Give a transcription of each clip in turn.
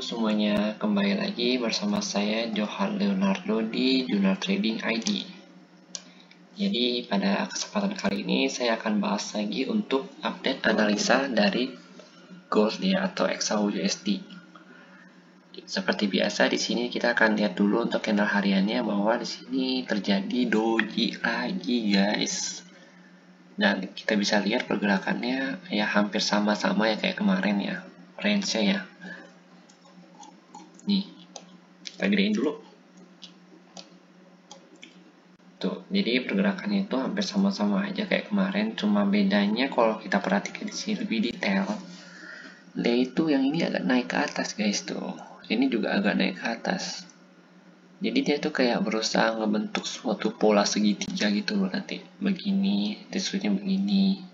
semuanya, kembali lagi bersama saya Johan Leonardo di Jurnal Trading ID. Jadi pada kesempatan kali ini saya akan bahas lagi untuk update analisa dari gold ya atau XAUUSD. Seperti biasa di sini kita akan lihat dulu untuk candle hariannya bahwa di sini terjadi doji lagi guys. Dan kita bisa lihat pergerakannya ya hampir sama-sama ya kayak kemarin ya, range-nya ya. Nih, kita gedein dulu. Tuh, jadi pergerakannya itu hampir sama-sama aja kayak kemarin, cuma bedanya kalau kita perhatikan di sini lebih detail. Dia itu yang ini agak naik ke atas guys tuh. Ini juga agak naik ke atas. Jadi dia tuh kayak berusaha ngebentuk suatu pola segitiga gitu loh nanti. Begini, disuruhnya begini.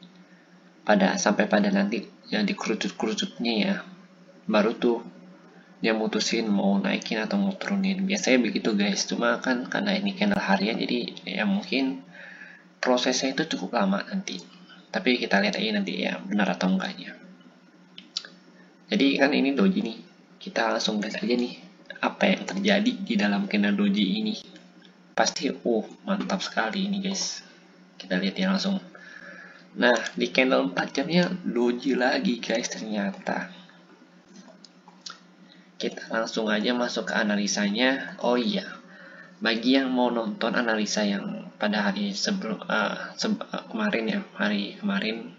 Sampai pada nanti yang dikerucut-kerucutnya ya. Baru tuh dia mutusin mau naikin atau mau turunin. Biasanya begitu guys, cuma kan karena ini candle harian jadi ya mungkin prosesnya itu cukup lama nanti, tapi kita lihat aja nanti ya benar atau enggaknya. Jadi kan ini doji nih, kita langsung lihat aja nih apa yang terjadi di dalam candle doji ini. Pasti mantap sekali ini guys, kita lihat ya langsung. Nah di candle 4 jamnya doji lagi guys ternyata. Kita langsung aja masuk ke analisanya. Oh iya, bagi yang mau nonton analisa yang pada hari kemarin ya, hari kemarin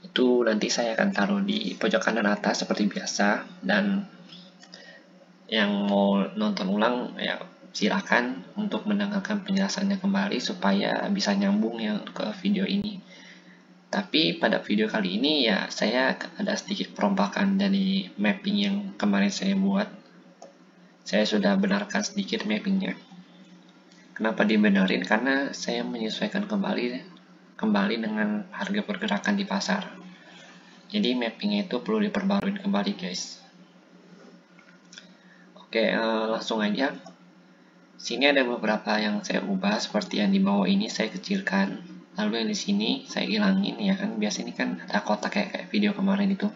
itu nanti saya akan taruh di pojok kanan atas seperti biasa. Dan yang mau nonton ulang ya silakan untuk mendengarkan penjelasannya kembali supaya bisa nyambung ya ke video ini. Tapi pada video kali ini ya saya ada sedikit perompakan dari mapping yang kemarin saya buat. Saya sudah benarkan sedikit mappingnya. Kenapa dibenerin? Karena saya menyesuaikan kembali dengan harga pergerakan di pasar. Jadi mappingnya itu perlu diperbarui kembali guys. Oke, langsung aja. Sini ada beberapa yang saya ubah, seperti yang di bawah ini saya kecilkan. Lalu yang di sini saya hilangin ya kan. Biasa ini kan ada kotak kayak video kemarin itu.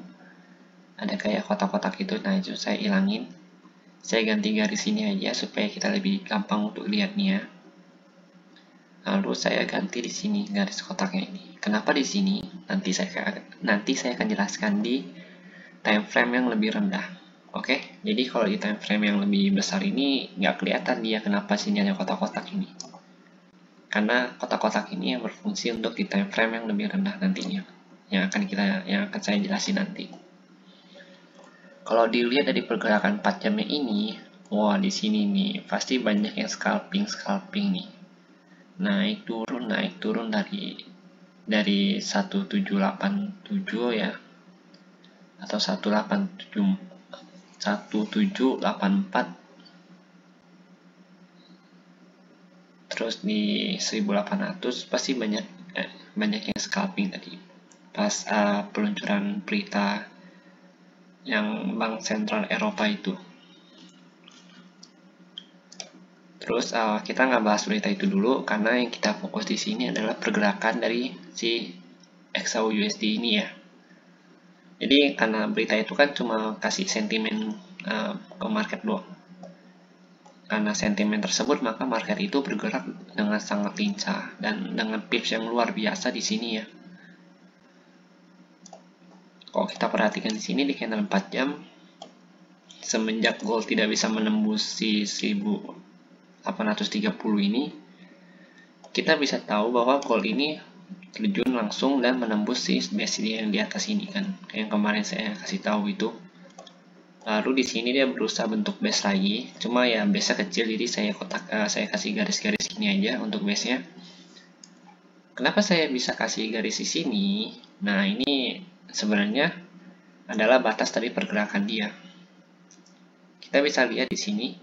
Ada kayak kotak-kotak itu. Nah itu saya hilangin. Saya ganti garis ini aja supaya kita lebih gampang untuk lihatnya. Lalu saya ganti di sini garis kotaknya ini. Kenapa di sini? Nanti saya akan jelaskan di time frame yang lebih rendah. Oke, jadi kalau di time frame yang lebih besar ini nggak kelihatan dia kenapa sini ada kotak-kotak ini. Karena kotak-kotak ini yang berfungsi untuk di time frame yang lebih rendah nantinya, yang akan saya jelasin nanti. Kalau dilihat dari pergerakan 4 jamnya ini, wah di sini nih pasti banyak yang scalping nih. Naik turun dari 1787 ya, atau 1784. Terus di 1800 pasti banyak yang scalping tadi pas peluncuran berita yang Bank Sentral Eropa itu. Terus kita nggak bahas berita itu dulu karena yang kita fokus di sini adalah pergerakan dari si XAUUSD ini ya. Jadi karena berita itu kan cuma kasih sentimen ke market doang. Karena sentimen tersebut maka market itu bergerak dengan sangat lincah dan dengan pips yang luar biasa di sini ya. Kalau kita perhatikan di sini di candle 4 jam, semenjak gold tidak bisa menembus si 1830 ini, kita bisa tahu bahwa gold ini terjun langsung dan menembus si base yang di atas ini kan, yang kemarin saya kasih tahu itu. Lalu di sini dia berusaha bentuk base lagi, cuma ya base-nya kecil, jadi saya kasih garis-garis ini aja untuk base-nya. Kenapa saya bisa kasih garis di sini? Nah, ini sebenarnya adalah batas dari pergerakan dia. Kita bisa lihat di sini,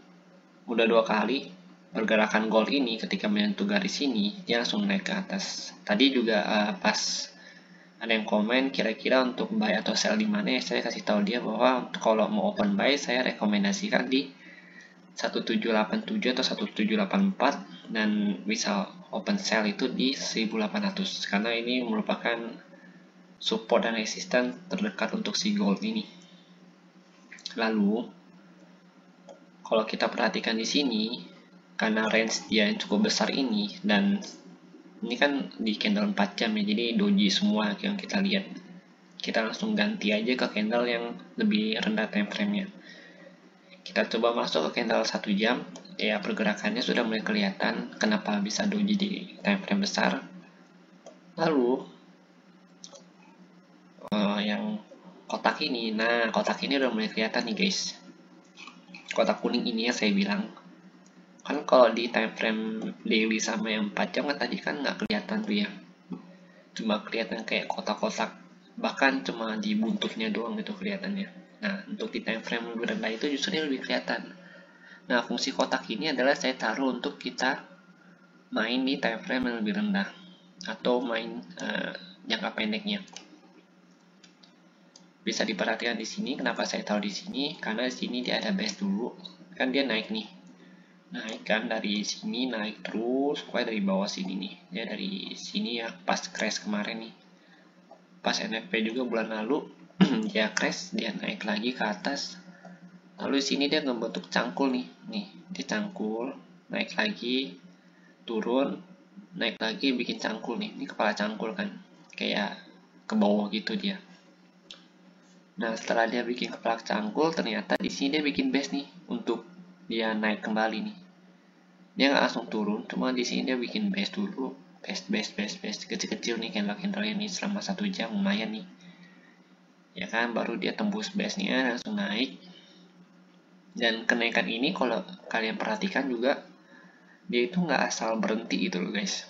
udah 2 kali pergerakan gold ini ketika menyentuh garis ini, dia langsung naik ke atas. Tadi juga pas ada yang komen kira-kira untuk buy atau sell di mana, saya kasih tahu dia bahwa kalau mau open buy saya rekomendasikan di 1787 atau 1784 dan bisa open sell itu di 1800 karena ini merupakan support dan resistance terdekat untuk si gold ini. Lalu kalau kita perhatikan di sini, karena range dia yang cukup besar ini, dan ini kan di candle 4 jam ya, jadi doji semua yang kita lihat. Kita langsung ganti aja ke candle yang lebih rendah time frame-nya. Kita coba masuk ke candle 1 jam, ya pergerakannya sudah mulai kelihatan kenapa bisa doji di time frame besar. Lalu yang kotak ini, nah kotak ini udah mulai kelihatan nih guys. Kotak kuning ini ya saya bilang. Kan kalau di time frame daily sama yang 4 jam kan tadi kan nggak kelihatan tuh ya. Cuma kelihatan kayak kotak-kotak, bahkan cuma di buntutnya doang gitu kelihatannya. Nah, untuk di time frame lebih rendah itu justru lebih kelihatan. Nah, fungsi kotak ini adalah saya taruh untuk kita main di time frame yang lebih rendah atau main jangka pendeknya. Bisa diperhatikan di sini, kenapa saya taruh di sini? Karena di sini dia ada base dulu, kan dia naik nih. Naik kan dari sini, naik terus, pokoknya dari bawah sini nih. Dia dari sini ya, pas crash kemarin nih. Pas NFP juga bulan lalu, dia crash, dia naik lagi ke atas. Lalu di sini dia ngebentuk cangkul nih. Nih, dia cangkul, naik lagi, turun, naik lagi, bikin cangkul nih. Ini kepala cangkul kan, kayak ke bawah gitu dia. Nah, setelah dia bikin kepala cangkul, ternyata di sini dia bikin base nih untuk dia naik kembali nih. Dia nggak langsung turun, cuma di sini dia bikin base dulu, base kecil-kecil nih candle-candle ini selama 1 jam lumayan nih. Ya kan, baru dia tembus base-nya langsung naik. Dan kenaikan ini kalau kalian perhatikan juga, dia itu nggak asal berhenti gitu loh guys.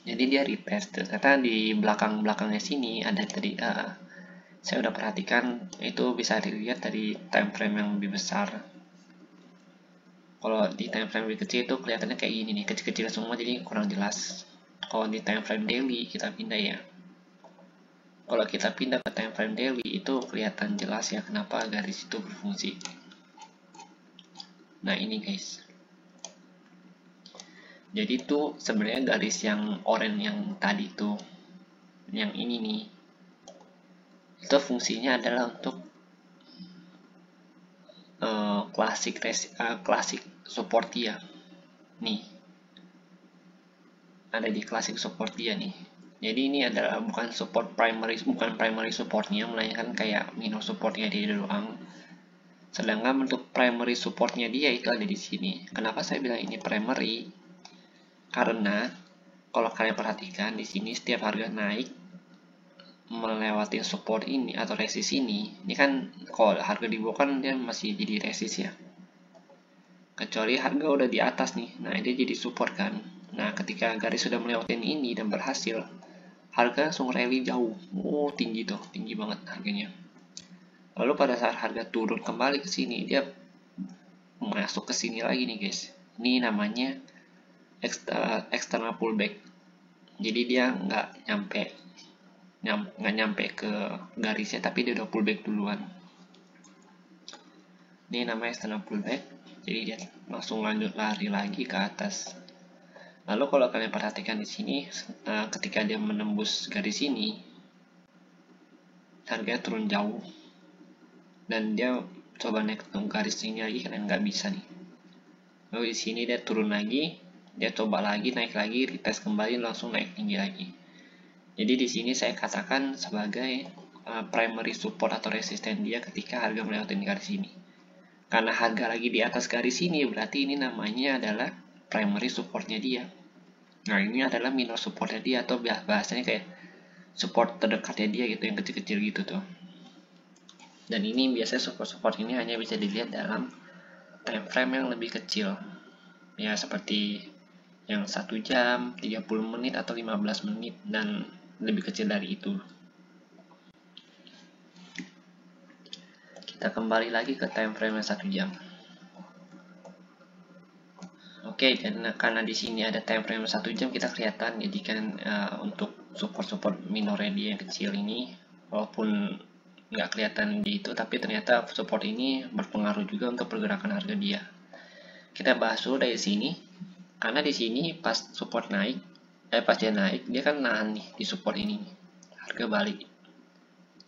Jadi dia retest, ternyata di belakang-belakangnya sini ada tadi. Saya udah perhatikan, itu bisa dilihat dari time frame yang lebih besar. Kalau di time frame lebih kecil itu kelihatannya kayak gini nih, kecil-kecil semua jadi kurang jelas. Kalau di time frame daily kita pindah ya. Kalau kita pindah ke time frame daily itu kelihatan jelas ya kenapa garis itu berfungsi. Nah ini guys. Jadi itu sebenarnya garis yang oranye yang tadi tuh, yang ini nih. Itu fungsinya adalah untuk klasik support dia nih, ada di klasik support dia nih. Jadi ini adalah bukan primary supportnya, melainkan kayak minor supportnya dia doang. Sedangkan untuk primary supportnya dia itu ada di sini. Kenapa saya bilang ini primary? Karena kalau kalian perhatikan di sini setiap harga naik melewati support ini atau resist ini kan kalau harga di bawah kan dia masih jadi resist ya, kecuali harga udah di atas nih, nah dia jadi support kan. Nah ketika garis sudah melewati ini dan berhasil, harga langsung rally jauh, tinggi tuh, tinggi banget harganya. Lalu pada saat harga turun kembali ke sini, dia masuk ke sini lagi nih guys, ini namanya external pullback. Jadi dia nggak nyampe ke garisnya, tapi dia udah pullback duluan. Ini namanya external pullback, jadi dia langsung lanjut lari lagi ke atas. Lalu kalau kalian perhatikan di sini, ketika dia menembus garis ini, harganya turun jauh, dan dia coba naik ke garis ini lagi, karena nggak bisa nih. Lalu di sini dia turun lagi, dia coba lagi naik lagi, retest kembali, langsung naik tinggi lagi. Jadi di sini saya katakan sebagai primary support atau resisten dia ketika harga melewati garis ini. Karena harga lagi di atas garis ini, berarti ini namanya adalah primary supportnya dia. Nah ini adalah minor supportnya dia, atau bahasanya kayak support terdekatnya dia gitu, yang kecil-kecil gitu tuh. Dan ini biasanya support ini hanya bisa dilihat dalam time frame yang lebih kecil. Ya seperti yang 1 jam, 30 menit, atau 15 menit, dan lebih kecil dari itu. Kita kembali lagi ke time frame yang 1 jam. Oke, dan karena di sini ada time frame 1 jam, kita kelihatan jadi kan untuk support minornya dia yang kecil ini, walaupun nggak kelihatan di itu, tapi ternyata support ini berpengaruh juga untuk pergerakan harga dia. Kita bahas dulu dari sini, karena di sini pas support naik, pas dia naik, dia kan nahan nih di support ini, harga balik.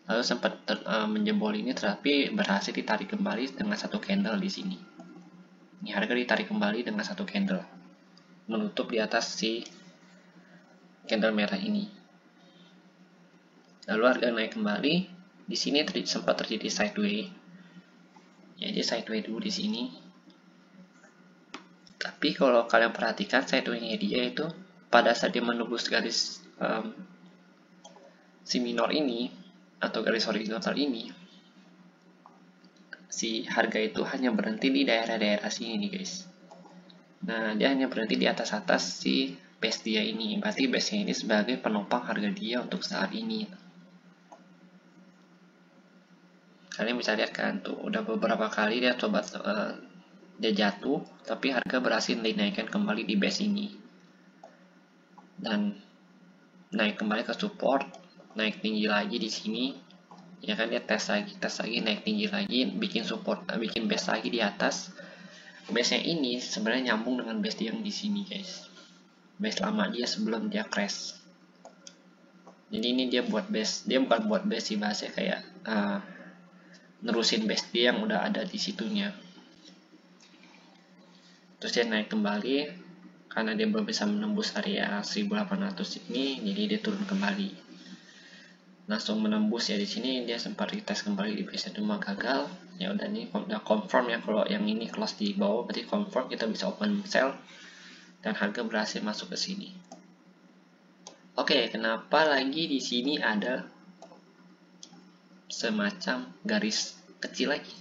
lalu sempat menjebol ini, tetapi berhasil ditarik kembali dengan satu candle di sini. Ini harga ditarik kembali dengan satu candle, menutup di atas si candle merah ini. Lalu harga naik kembali. Di sini sempat terjadi sideways. Jadi sideways dulu di sini. Tapi kalau kalian perhatikan sideways-nya dia itu pada saat dia menembus garis si minor ini atau garis horizontal ini, si harga itu hanya berhenti di daerah-daerah sini nih guys. Nah, dia hanya berhenti di atas-atas si base dia ini. Berarti base-nya ini sebagai penopang harga dia untuk saat ini. Kalian bisa lihat kan tuh, udah beberapa kali dia coba dia jatuh, tapi harga berhasil dinaikkan kembali di base ini dan naik kembali ke support, naik tinggi lagi di sini, ya kan, dia tes lagi, naik tinggi lagi, bikin support, bikin base lagi di atas. Base-nya ini sebenarnya nyambung dengan base yang di sini guys, base lama dia sebelum dia crash. Jadi ini dia buat base, dia bukan buat base sih bahasanya, kayak nerusin base dia yang udah ada di situnya. Terus dia naik kembali karena dia belum bisa menembus area 1800 ini, jadi dia turun kembali, langsung menembus ya. Di sini dia sempat retest kembali di base cuma gagal. Ya udah, nih udah confirm ya, kalau yang ini close di bawah berarti confirm kita bisa open sell dan harga berhasil masuk ke sini. Oke, kenapa lagi di sini ada semacam garis kecil lagi?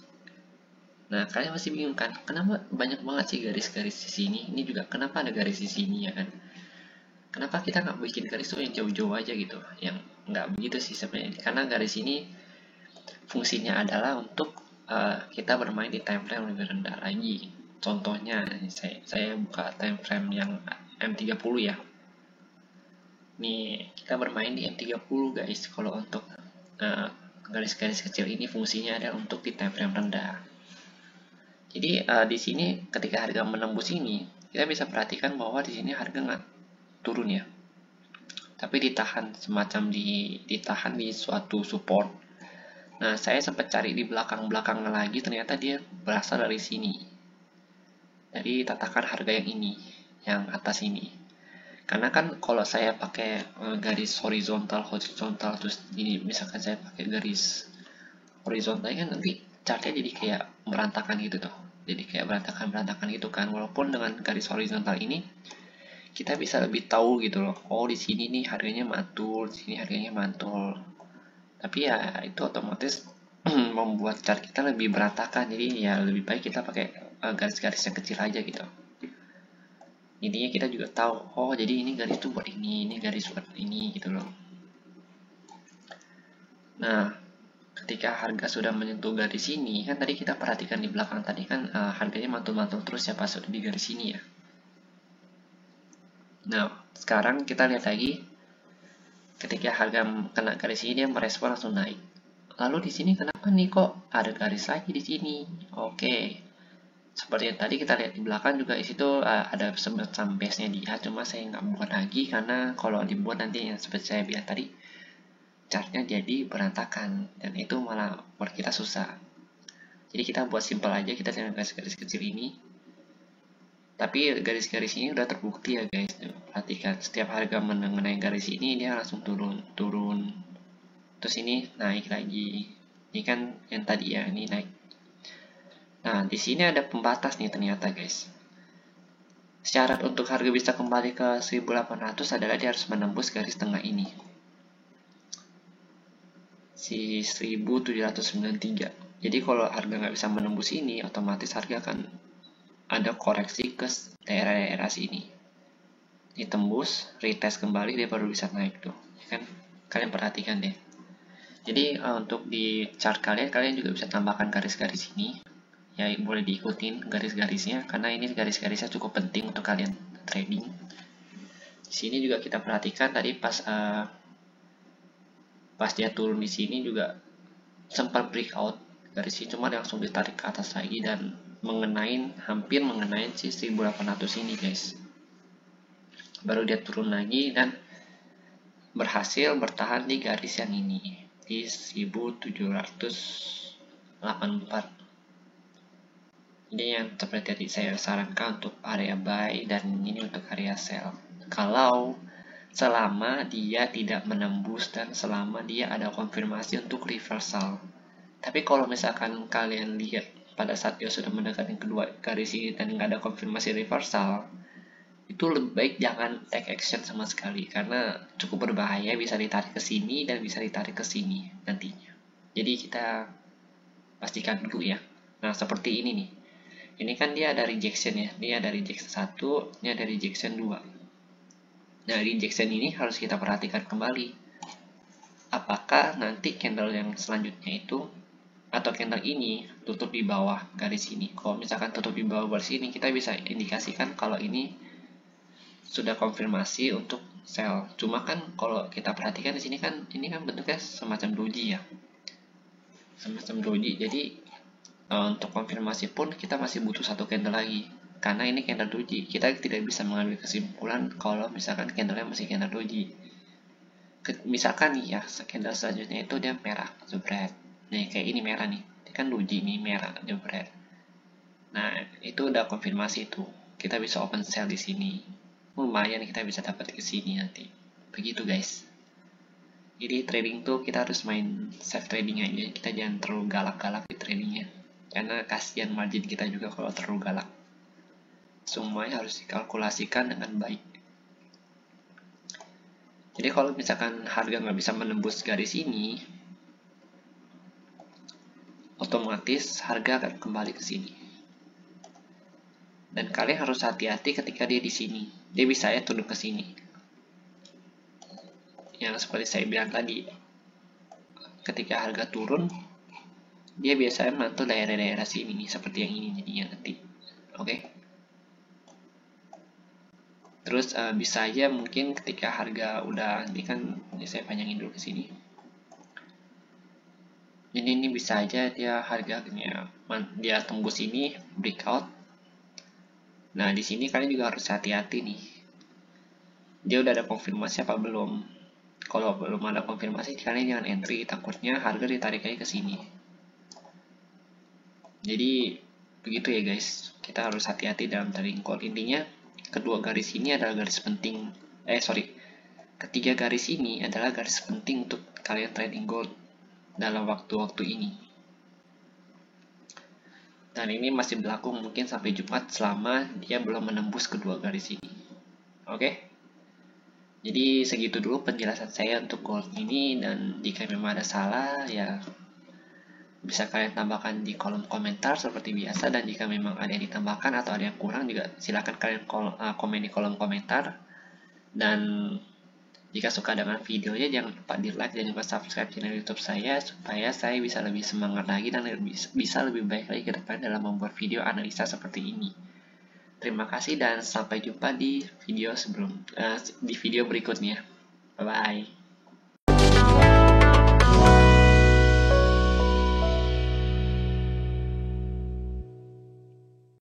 Nah, kalian masih bingung kan, kenapa banyak banget sih garis-garis di sini? Ini juga kenapa ada garis di sini, ya kan? Kenapa kita nggak bikin garis tuh yang jauh-jauh aja gitu? Yang nggak begitu sih sebenarnya. Karena garis ini fungsinya adalah untuk kita bermain di time frame lebih rendah lagi. Contohnya, saya buka time frame yang M30 ya. Nih, kita bermain di M30 guys. Kalau untuk garis-garis kecil ini fungsinya adalah untuk di time frame rendah. Jadi di sini ketika harga menembus ini, kita bisa perhatikan bahwa di sini harga nggak turun ya, tapi ditahan, semacam ditahan di suatu support. Nah, saya sempat cari di belakang-belakang lagi, ternyata dia berasal dari sini, dari tatakan harga yang ini, yang atas ini. Karena kan kalau saya pakai garis horizontal terus ini, misalkan saya pakai garis horizontal kan nanti chartnya jadi kayak berantakan gitu tuh, jadi kayak berantakan gitu kan. Walaupun dengan garis horizontal ini kita bisa lebih tahu gitu loh, oh di sini nih harganya mantul, di sini harganya mantul. Tapi ya itu otomatis membuat chart kita lebih berantakan. Jadi ya lebih baik kita pakai garis-garis yang kecil aja gitu. Intinya kita juga tahu, oh jadi ini garis tuh buat ini garis buat ini gitu loh. Nah, ketika harga sudah menyentuh garis ini, kan tadi kita perhatikan di belakang tadi kan harganya mantul-mantul terus ya pas sudah di garis ini ya. Nah, sekarang kita lihat lagi ketika harga kena garis ini dia merespon langsung naik. Lalu di sini kenapa nih kok ada garis lagi di sini? Oke. Seperti yang tadi kita lihat di belakang juga di situ ada semacam base-nya dia, cuma saya nggak buat lagi karena kalau dibuat nanti yang seperti saya bilang tadi, chartnya jadi berantakan dan itu malah buat kita susah. Jadi kita buat simple aja, kita dengan garis-garis kecil ini. Tapi garis-garis ini udah terbukti ya guys. Perhatikan, setiap harga mengenai garis ini dia langsung turun. Terus ini naik lagi. Ini kan yang tadi ya, ini naik. Nah, di sini ada pembatas nih ternyata guys. Syarat untuk harga bisa kembali ke 1800 adalah dia harus menembus garis tengah ini, si 1793. Jadi kalau harga nggak bisa menembus ini, otomatis harga akan ada koreksi ke daerah-daerah sini. Ditembus, retest kembali, dia baru bisa naik tuh. Ya kan? Kalian perhatikan deh. Jadi untuk di chart kalian juga bisa tambahkan garis-garis ini. Ya boleh diikutin garis-garisnya karena ini garis-garisnya cukup penting untuk kalian trading. Di sini juga kita perhatikan tadi pas dia turun di sini juga sempat breakout garis ini, cuma langsung ditarik ke atas lagi dan hampir mengenai si 1800 ini guys. Baru dia turun lagi dan berhasil bertahan di garis yang ini. di 1784. Ini yang seperti tadi saya sarankan untuk area buy dan ini untuk area sell. Kalau selama dia tidak menembus dan selama dia ada konfirmasi untuk reversal. Tapi kalau misalkan kalian lihat pada saat dia sudah mendekati kedua garis ini dan nggak ada konfirmasi reversal, itu lebih baik jangan take action sama sekali karena cukup berbahaya, bisa ditarik ke sini dan bisa ditarik ke sini nantinya. Jadi kita pastikan dulu ya. Nah, seperti ini nih. Ini kan dia ada rejection ya. Dia ada rejection 1, ini ada rejection 2. Nah, rejection ini harus kita perhatikan kembali. Apakah nanti candle yang selanjutnya itu atau candle ini tutup di bawah garis ini. Kalau misalkan tutup di bawah garis ini, kita bisa indikasikan kalau ini sudah konfirmasi untuk sell. Cuma kan kalau kita perhatikan di sini kan ini kan bentuknya semacam doji ya. Semacam doji. Jadi untuk konfirmasi pun kita masih butuh satu candle lagi. Karena ini candle doji. Kita tidak bisa mengambil kesimpulan kalau misalkan candlenya masih candle doji. Misalkan nih ya, candle selanjutnya itu dia merah, jebret. Nih kayak ini merah nih. Ini kan doji nih merah, jebret. Nah, itu udah konfirmasi itu. Kita bisa open sell di sini. Lumayan kita bisa dapat ke sini nanti. Begitu guys. Jadi trading tuh kita harus main safe trading aja. Kita jangan terlalu galak-galak di tradingnya. Karena kasihan margin kita juga kalau terlalu galak. Semuanya harus dikalkulasikan dengan baik. Jadi kalau misalkan harga nggak bisa menembus garis ini, otomatis harga akan kembali ke sini. Dan kalian harus hati-hati ketika dia di sini. Dia bisa ya turun ke sini. Yang seperti saya bilang tadi, ketika harga turun, dia biasanya mantul daerah-daerah sini nih, seperti yang ini jadinya nanti. Oke. Terus bisa aja mungkin ketika harga udah, ini saya panjangin dulu ke sini. Ini bisa aja dia harganya dia tembus ini breakout. Nah, di sini kalian juga harus hati-hati nih. Dia udah ada konfirmasi apa belum? Kalau belum ada konfirmasi, kalian jangan entry, takutnya harga ditarik aja ke sini. Jadi, begitu ya guys. Kita harus hati-hati dalam trading call. Intinya, kedua garis ini adalah garis penting. Ketiga garis ini adalah garis penting untuk kalian trading gold dalam waktu-waktu ini. Dan ini masih berlaku mungkin sampai Jumat selama dia belum menembus kedua garis ini. Oke? Jadi segitu dulu penjelasan saya untuk gold ini, dan jika memang ada salah ya bisa kalian tambahkan di kolom komentar seperti biasa, dan jika memang ada yang ditambahkan atau ada yang kurang juga silakan kalian komen di kolom komentar. Dan jika suka dengan videonya, jangan lupa di like dan juga subscribe channel YouTube saya supaya saya bisa lebih semangat lagi dan bisa lebih baik lagi ke depan dalam membuat video analisa seperti ini. Terima kasih dan sampai jumpa di video berikutnya. Bye bye.